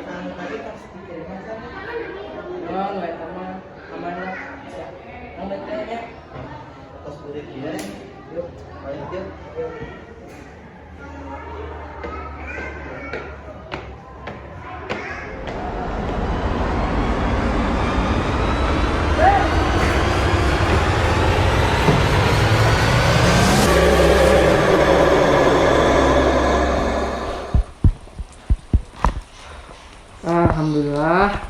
kan tadi pas dikirim aja. Oh, nggak sama aman lah. Bisa. Yang betulnya. Pas kulit dia. Yuk, balik yuk. Yuk. Alhamdulillah.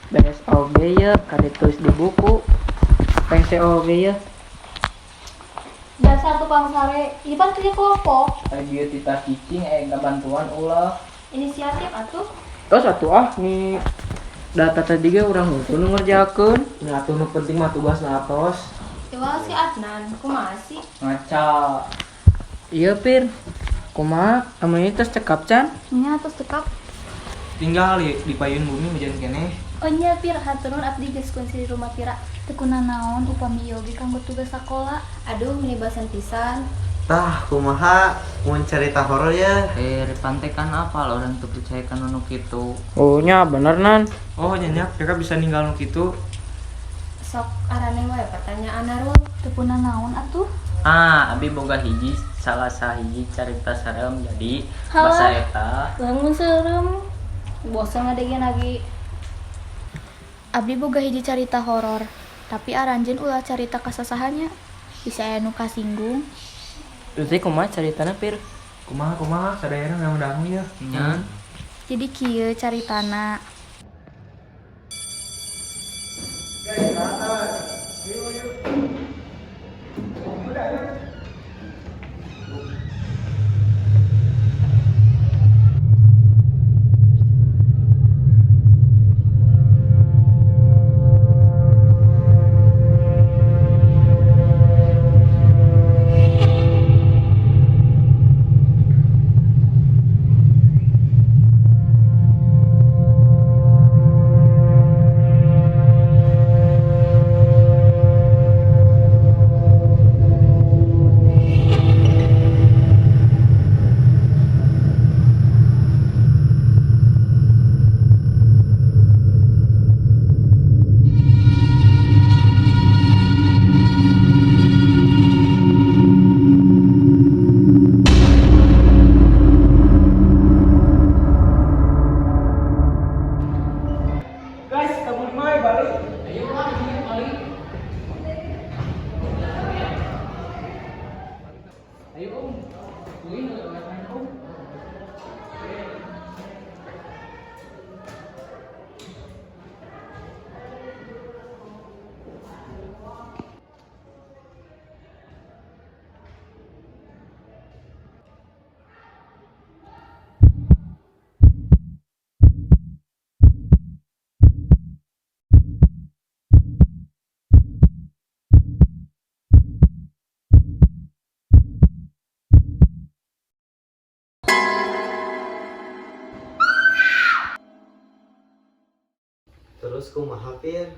Beres oge ya, kade tulis di buku. Pengse oge ya. Dasar tukang sare, ipan kerja kelompok. Ayo tita cicing enggak bantuan ulah. Inisiatif atuh. Terus atuh nih data tadi ge urang nu ngerjakeun. Nya atuh nu penting mah tugas natos. Iwal si Adnan, kumaha sih? Ngaca. Iya, Pir. Kumaha? Amun tos cekap can? Nya atus tekap. Tinggal di payun bumi hujan kene. Oh nya Pir, haturun abdi geus kunci di rumah Pira. Tekuna naon upami yogi kanggo tugas sekolah. Aduh, menibasan pisan. Tah, kumaha mun cerita horor ya. Pantekan apa lo orang tuh percayakan anu kitu. Oh nya bener nan. Oh nyanyak mereka bisa ninggal nu kitu. Sok arane wae pertanyaan arul. Tekuna naon atuh? Abi boga hiji salah sahiji carita sarem jadi Halah. basa eta. Lamun serem. Bosan ngadengin lagi. Abdi boga hiji carita horor, tapi aranjeun ulah carita kasasahannya. Bisa aya nu kasinggung. Itu kumaha caritana, Pir? Kumaha sadayana ngadangu ya. Nya. Jadi kieu caritana. Guys, kabur mai balik. Terus kumaha Pir?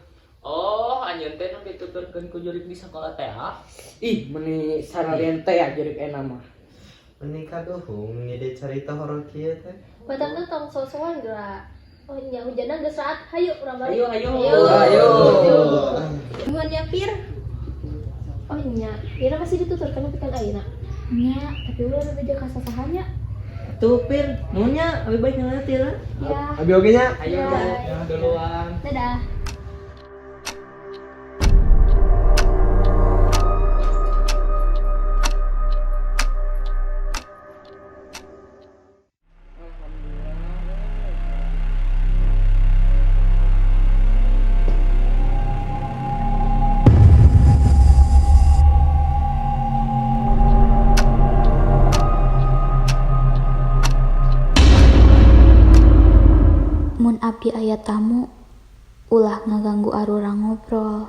Oh, anjeun teh nu dituturkeun ku jurig di sekolah teh. Ih, meni sararian teh ya jurig ena mah. Menikah dohung ngide cerita horor kieu teh. Badan tuh tong sosokan geura. Oh nya hujanna geus raat. Hayu urang balik. Ayo. Nuhun ya Pir. Oh nya, Pira masih dituturkan pikan ayeuna. Nya, tapi ulah bebeja kasasahannya. Tuh, Pir, nunya abi baik ngeliatin lah. Ya. Abi oge nya. Ayo, Ya. duluan. Dadah. Mun abdi aya tamu, ulah ngaganggu arurang ngobrol.